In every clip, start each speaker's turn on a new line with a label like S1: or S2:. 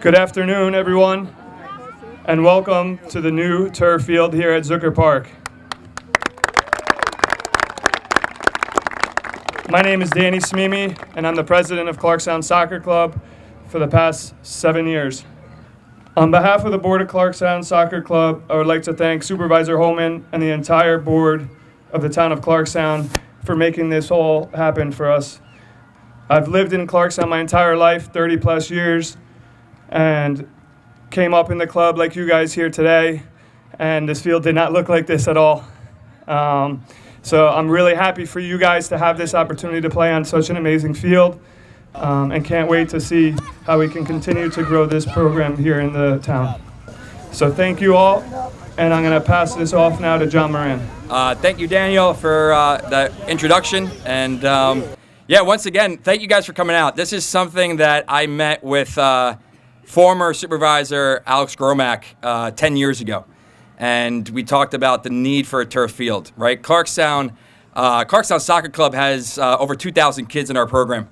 S1: Good afternoon, everyone, and welcome to the new turf field here at Zukor Park. My name is Danny Smimi, and I'm the president of Clarkstown Soccer Club for the past 7 years. On behalf of the board of Clarkstown Soccer Club, I would like to thank Supervisor Holman and the entire board of the town of Clarkstown for making this all happen for us. I've lived in Clarkstown my entire life, 30 plus years, and came up in the club like you guys here today, and this field did not look like this at all. So I'm really happy for you guys to have this opportunity to play on such an amazing field, and can't wait to see how we can continue to grow this program here in the town. So thank you all, and I'm going to pass this off now to John Moran.
S2: Thank you, Daniel, for the introduction, and once again, thank you guys for coming out. This is something that I met with former supervisor Alex Gromack 10 years ago, and we talked about the need for a turf field, right? Clarkstown Soccer Club has over 2,000 kids in our program.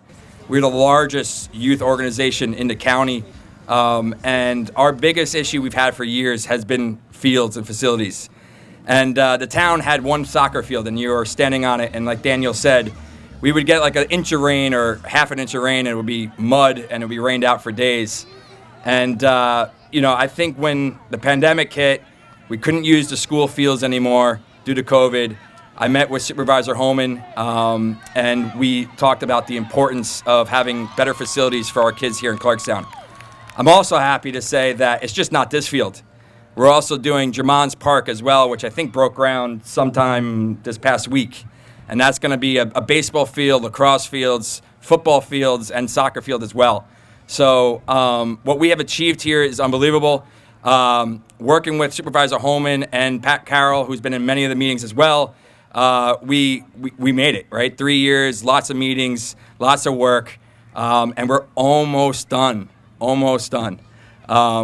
S2: We're the largest youth organization in the county, and our biggest issue we've had for years has been fields and facilities. And the town had one soccer field, and you were standing on it, and like Daniel said, we would get like an inch of rain or half an inch of rain, and it would be mud, and it would be rained out for days. And, I think when the pandemic hit, we couldn't use the school fields anymore due to COVID. I met with Supervisor Holman, and we talked about the importance of having better facilities for our kids here in Clarkstown. I'm also happy to say that it's just not this field. We're also doing Germans Park as well, which I think broke ground sometime this past week. And that's going to be a baseball field, lacrosse fields, football fields, and soccer field as well. So what we have achieved here is unbelievable. Working with Supervisor Holman and Pat Carroll, who's been in many of the meetings as well, we made it, right? 3 years, lots of meetings, lots of work, and we're almost done. Almost done.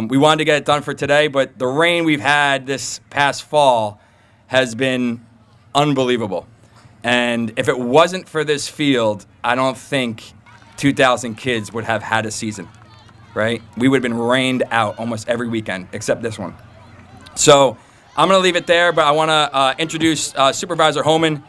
S2: We wanted to get it done for today, but the rain we've had this past fall has been unbelievable. And if it wasn't for this field, I don't think 2,000 kids would have had a season, right? We would have been rained out almost every weekend except this one. So I'm going to leave it there, but I want to introduce Supervisor Holman.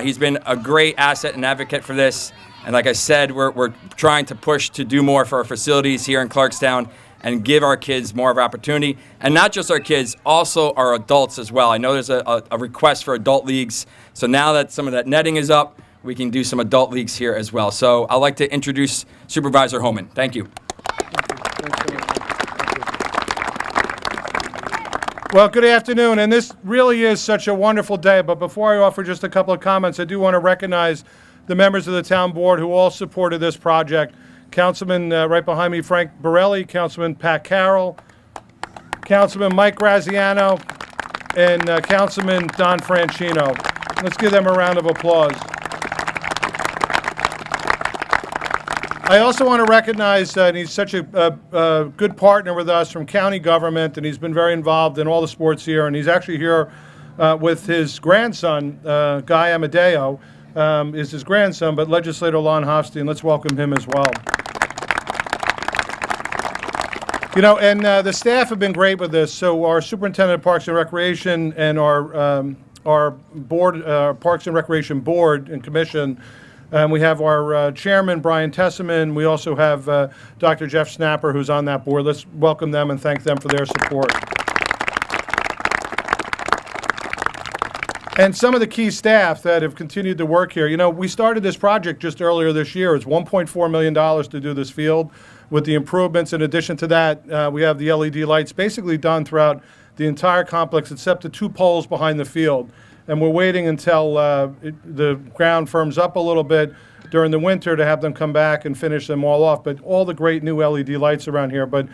S2: He's been a great asset and advocate for this. And like I said, we're trying to push to do more for our facilities here in Clarkstown and give our kids more of an opportunity. And not just our kids, also our adults as well. I know there's a request for adult leagues. So now that some of that netting is up, we can do some adult leagues here as well. So I'd like to introduce Supervisor Holman. Thank you.
S3: Well, good afternoon, and this really is such a wonderful day, but before I offer just a couple of comments, I do want to recognize the members of the town board who all supported this project. Councilman right behind me, Frank Borelli, Councilman Pat Carroll, Councilman Mike Graziano, and Councilman Don Franchino. Let's give them a round of applause. I also want to recognize that he's such a good partner with us from county government, and he's been very involved in all the sports here, and he's actually here with his grandson, Guy Amadeo, is his grandson, but Legislator Lon Hofstein. Let's welcome him as well. And the staff have been great with this. So our Superintendent of Parks and Recreation and our board, Parks and Recreation Board and Commission, we have our chairman, Brian Tesseman. We also have Dr. Jeff Snapper, who's on that board. Let's welcome them and thank them for their support. And some of the key staff that have continued to work here. We started this project just earlier this year. It's $1.4 million to do this field. With the improvements, in addition to that, we have the LED lights basically done throughout the entire complex except the 2 poles behind the field. And we're waiting until the ground firms up a little bit during the winter to have them come back and finish them all off. But all the great new LED lights around here. But,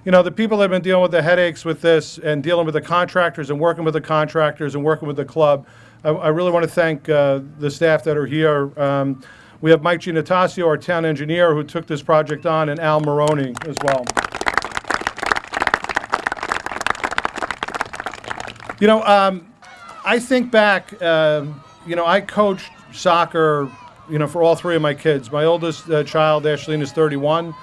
S3: the people that have been dealing with the headaches with this and dealing with the contractors and working with the contractors and working with the club, I really want to thank the staff that are here. We have Mike Giannatasio, our town engineer, who took this project on, and Al Maroney as well. I think back, I coached soccer, for all 3 of my kids. My oldest child, Ashleen, is 31.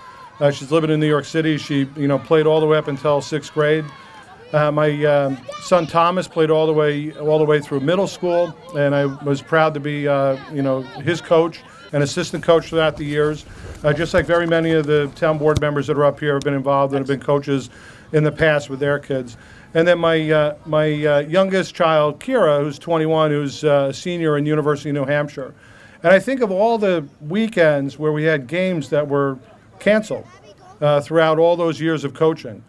S3: She's living in New York City. She, played all the way up until 6th grade. My son Thomas played all the way through middle school, and I was proud to be, his coach and assistant coach throughout the years. Just like very many of the town board members that are up here have been involved and have been coaches in the past with their kids. And then my youngest child, Kira, who's 21, who's a senior in University of New Hampshire. And I think of all the weekends where we had games that were canceled throughout all those years of coaching.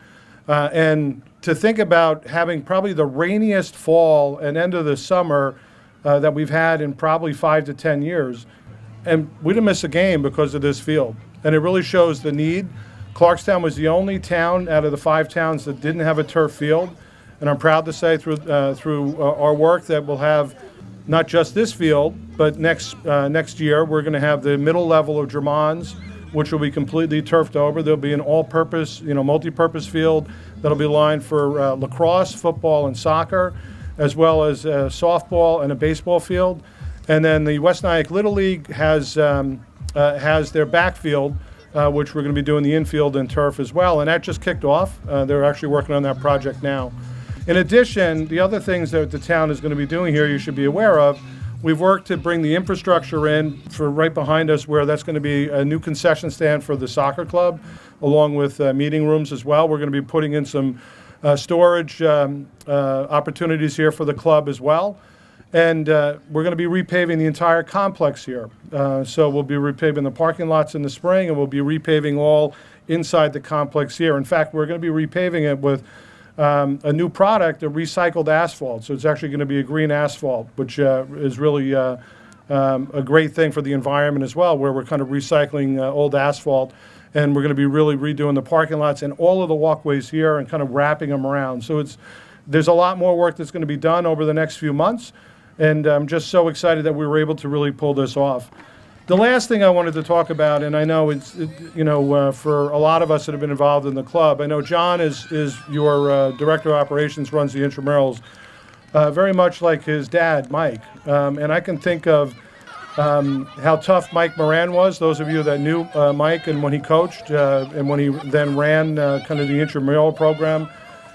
S3: And to think about having probably the rainiest fall and end of the summer that we've had in probably 5 to 10 years, and we didn't miss a game because of this field. And it really shows the need. Clarkstown was the only town out of the 5 towns that didn't have a turf field. And I'm proud to say through our work that we'll have not just this field, but next year we're going to have the middle level of Drummond's, which will be completely turfed over. There'll be an all-purpose, multi-purpose field that'll be lined for lacrosse, football, and soccer, as well as softball and a baseball field. And then the West Nyack Little League has their backfield, which we're going to be doing the infield and turf as well. And that just kicked off. They're actually working on that project now. In addition, the other things that the town is going to be doing here you should be aware of, we've worked to bring the infrastructure in for right behind us where that's going to be a new concession stand for the soccer club, along with meeting rooms as well. We're going to be putting in some storage opportunities here for the club as well. And we're going to be repaving the entire complex here. So we'll be repaving the parking lots in the spring, and we'll be repaving all inside the complex here. In fact, we're going to be repaving it with a new product, a recycled asphalt. So it's actually going to be a green asphalt, which is really a great thing for the environment as well, where we're kind of recycling old asphalt. And we're going to be really redoing the parking lots and all of the walkways here and kind of wrapping them around. So there's a lot more work that's going to be done over the next few months. And I'm just so excited that we were able to really pull this off. The last thing I wanted to talk about, and I know for a lot of us that have been involved in the club, I know John is your director of operations, runs the intramurals, very much like his dad, Mike. And I can think of how tough Mike Moran was, those of you that knew Mike and when he coached and when he then ran kind of the intramural program.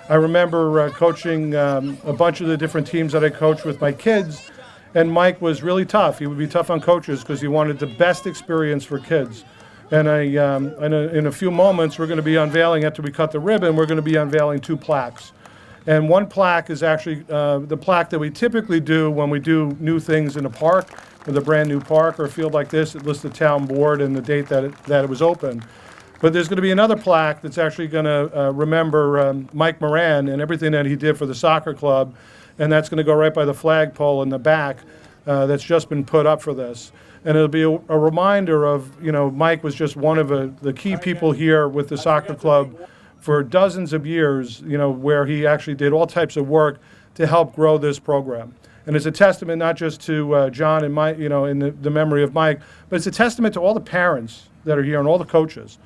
S3: I remember coaching a bunch of the different teams that I coached with my kids, and Mike was really tough. He would be tough on coaches because he wanted the best experience for kids. And in a few moments, we're going to be unveiling, after we cut the ribbon, we're going to be unveiling 2 plaques. And one plaque is actually the plaque that we typically do when we do new things in a park, with a brand new park or a field like this. It lists the town board and the date that it was opened. But there's going to be another plaque that's actually going to remember Mike Moran and everything that he did for the soccer club, and that's going to go right by the flagpole in the back that's just been put up for this. And it'll be a reminder of, Mike was just one of the key people here with the soccer club for dozens of years, where he actually did all types of work to help grow this program. And it's a testament not just to John and Mike, in the memory of Mike, but it's a testament to all the parents that are here and all the coaches.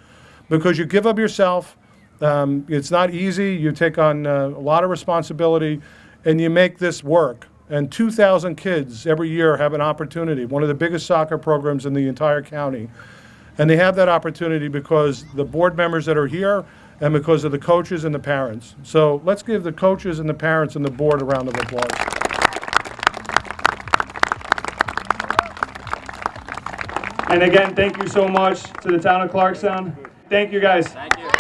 S3: Because you give of yourself, it's not easy, you take on a lot of responsibility, and you make this work. And 2,000 kids every year have an opportunity, one of the biggest soccer programs in the entire county. And they have that opportunity because the board members that are here and because of the coaches and the parents. So let's give the coaches and the parents and the board a round of applause.
S1: And again, thank you so much to the town of Clarkstown. Thank you, guys.
S2: Thank you.